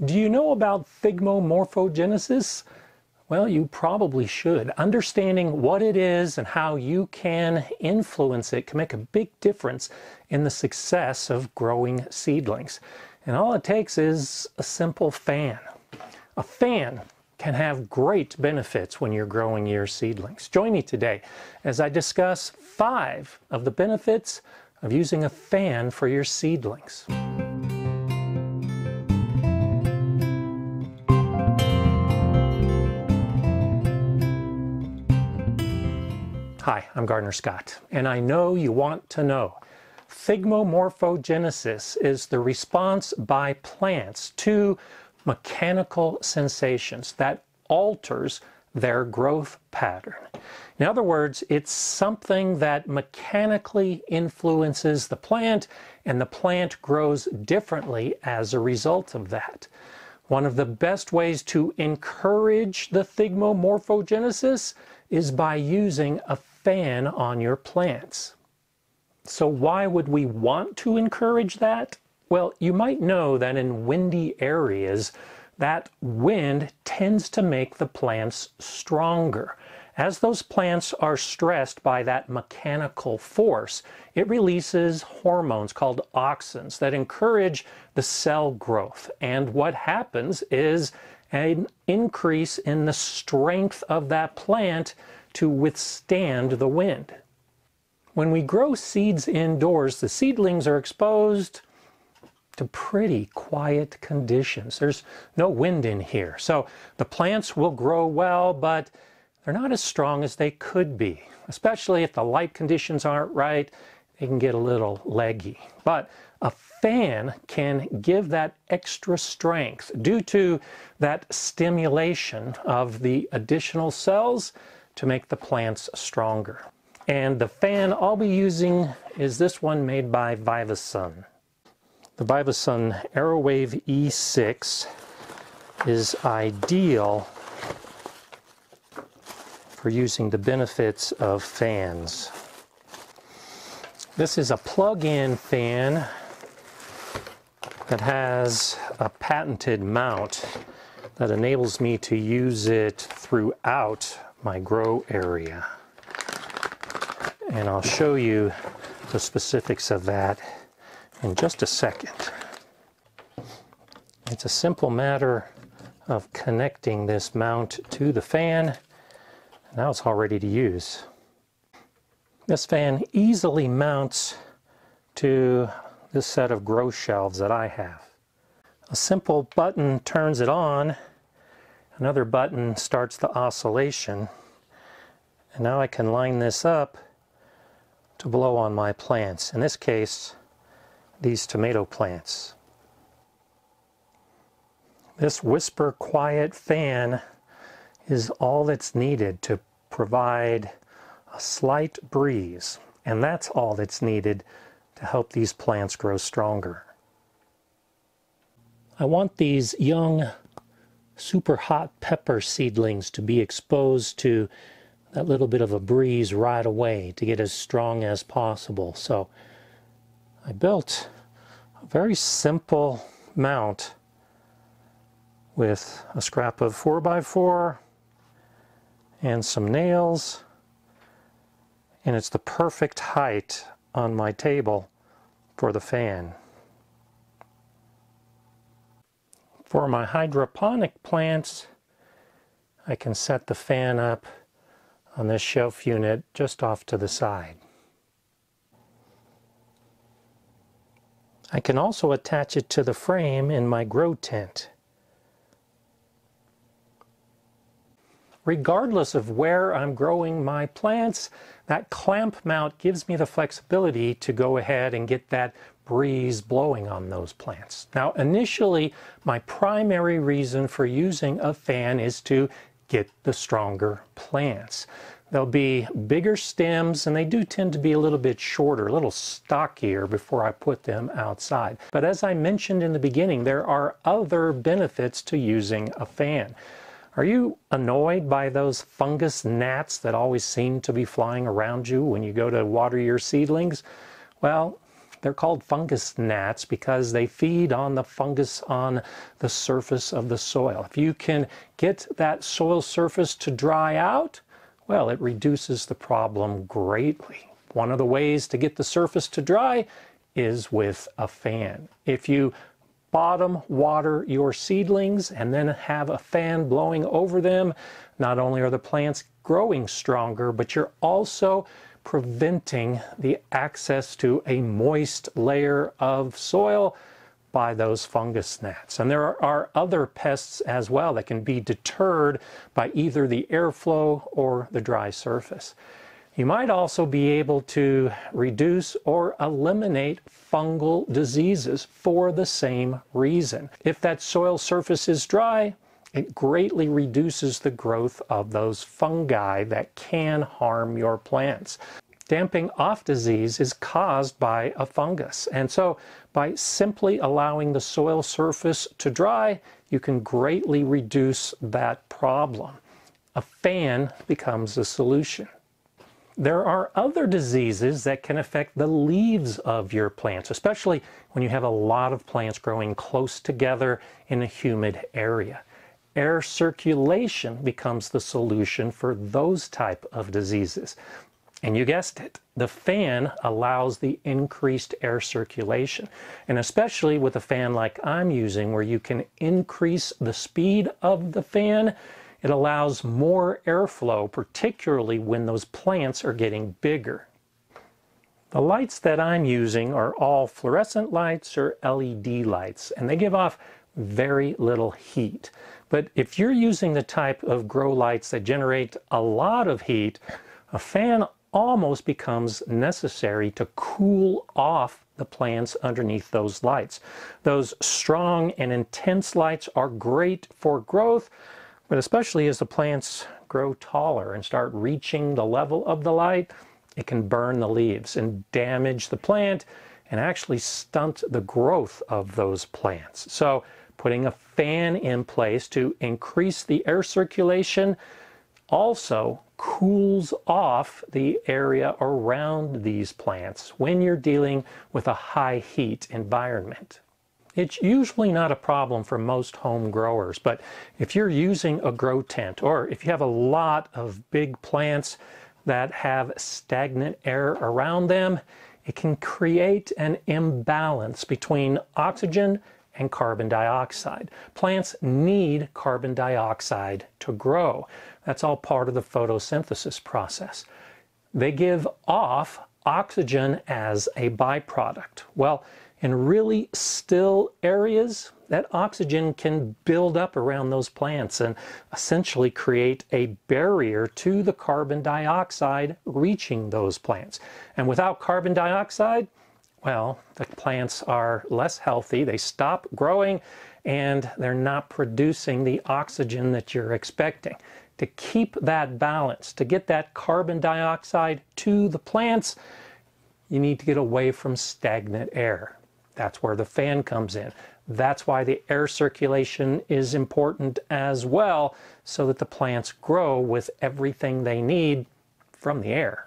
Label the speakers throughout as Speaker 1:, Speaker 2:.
Speaker 1: Do you know about thigmomorphogenesis? Well, you probably should. Understanding what it is and how you can influence it can make a big difference in the success of growing seedlings. And all it takes is a simple fan. A fan can have great benefits when you're growing your seedlings. Join me today as I discuss 5 of the benefits of using a fan for your seedlings. Hi, I'm Gardener Scott, and I know you want to know. Thigmomorphogenesis is the response by plants to mechanical sensations that alters their growth pattern. In other words, it's something that mechanically influences the plant, and the plant grows differently as a result of that. One of the best ways to encourage the thigmomorphogenesis is by using a fan on your plants. So why would we want to encourage that? Well, you might know that in windy areas, that wind tends to make the plants stronger. As those plants are stressed by that mechanical force, it releases hormones called auxins that encourage the cell growth. And what happens is an increase in the strength of that plant to withstand the wind. When we grow seeds indoors, the seedlings are exposed to pretty quiet conditions. There's no wind in here. So the plants will grow well, but they're not as strong as they could be. Especially if the light conditions aren't right, they can get a little leggy. But a fan can give that extra strength due to that stimulation of the additional cells to make the plants stronger. And the fan I'll be using is this one made by Vivasun. The Vivasun AeroWave E6 is ideal for using the benefits of fans. This is a plug-in fan that has a patented mount that enables me to use it throughout my grow area. And I'll show you the specifics of that in just a second. It's a simple matter of connecting this mount to the fan. Now it's all ready to use. This fan easily mounts to this set of grow shelves that I have. A simple button turns it on. Another button starts the oscillation. And now I can line this up to blow on my plants. In this case, these tomato plants. This whisper quiet fan is all that's needed to provide a slight breeze, and that's all that's needed to help these plants grow stronger. I want these young super hot pepper seedlings to be exposed to that little bit of a breeze right away to get as strong as possible. So I built a very simple mount with a scrap of 4x4 and some nails, and it's the perfect height on my table for the fan. For my hydroponic plants, I can set the fan up on this shelf unit just off to the side. I can also attach it to the frame in my grow tent. Regardless of where I'm growing my plants, that clamp mount gives me the flexibility to go ahead and get that breeze blowing on those plants. Now, initially, my primary reason for using a fan is to get the stronger plants. There'll be bigger stems, and they do tend to be a little bit shorter, a little stockier before I put them outside. But as I mentioned in the beginning, there are other benefits to using a fan. Are you annoyed by those fungus gnats that always seem to be flying around you when you go to water your seedlings? Well, They're called fungus gnats because they feed on the fungus on the surface of the soil. If you can get that soil surface to dry out, well, it reduces the problem greatly. One of the ways to get the surface to dry is with a fan. If you bottom water your seedlings and then have a fan blowing over them, not only are the plants growing stronger, but you're also preventing the access to a moist layer of soil by those fungus gnats. And there are other pests as well that can be deterred by either the airflow or the dry surface. You might also be able to reduce or eliminate fungal diseases for the same reason. If that soil surface is dry, it greatly reduces the growth of those fungi that can harm your plants. Damping off disease is caused by a fungus, and so by simply allowing the soil surface to dry, you can greatly reduce that problem. A fan becomes the solution. There are other diseases that can affect the leaves of your plants, especially when you have a lot of plants growing close together in a humid area. Air circulation becomes the solution for those type of diseases. And you guessed it, the fan allows the increased air circulation. And especially with a fan like I'm using, where you can increase the speed of the fan, it allows more airflow, particularly when those plants are getting bigger. The lights that I'm using are all fluorescent lights or LED lights, and they give off very little heat. But if you're using the type of grow lights that generate a lot of heat, a fan almost becomes necessary to cool off the plants underneath those lights. Those strong and intense lights are great for growth, but especially as the plants grow taller and start reaching the level of the light, it can burn the leaves and damage the plant and actually stunt the growth of those plants. So putting a fan in place to increase the air circulation also cools off the area around these plants when you're dealing with a high heat environment. It's usually not a problem for most home growers, but if you're using a grow tent, or if you have a lot of big plants that have stagnant air around them, it can create an imbalance between oxygen and carbon dioxide. Plants need carbon dioxide to grow. That's all part of the photosynthesis process. They give off oxygen as a byproduct. Well, in really still areas, that oxygen can build up around those plants and essentially create a barrier to the carbon dioxide reaching those plants. And without carbon dioxide, well, the plants are less healthy, they stop growing, and they're not producing the oxygen that you're expecting. To keep that balance, to get that carbon dioxide to the plants, you need to get away from stagnant air. That's where the fan comes in. That's why the air circulation is important as well, so that the plants grow with everything they need from the air.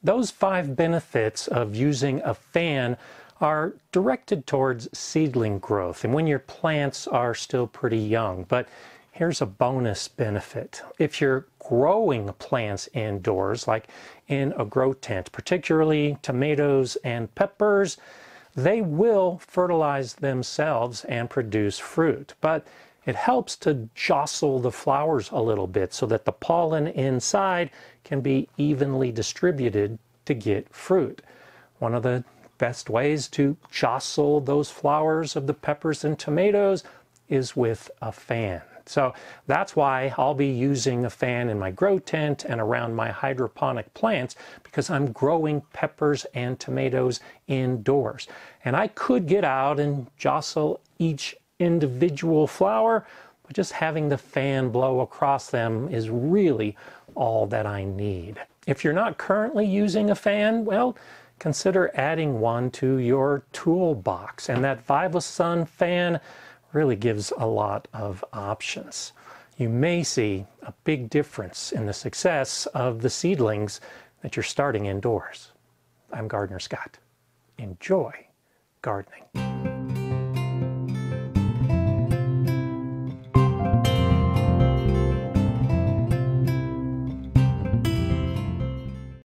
Speaker 1: Those 5 benefits of using a fan are directed towards seedling growth and when your plants are still pretty young. But here's a bonus benefit. If you're growing plants indoors, like in a grow tent, particularly tomatoes and peppers, they will fertilize themselves and produce fruit. But it helps to jostle the flowers a little bit so that the pollen inside can be evenly distributed to get fruit. One of the best ways to jostle those flowers of the peppers and tomatoes is with a fan. So that's why I'll be using a fan in my grow tent and around my hydroponic plants, because I'm growing peppers and tomatoes indoors. And I could get out and jostle each individual flower, but just having the fan blow across them is really all that I need. If you're not currently using a fan, well, consider adding one to your toolbox. And that Vivasun fan really gives a lot of options. You may see a big difference in the success of the seedlings that you're starting indoors. I'm Gardener Scott. enjoy gardening.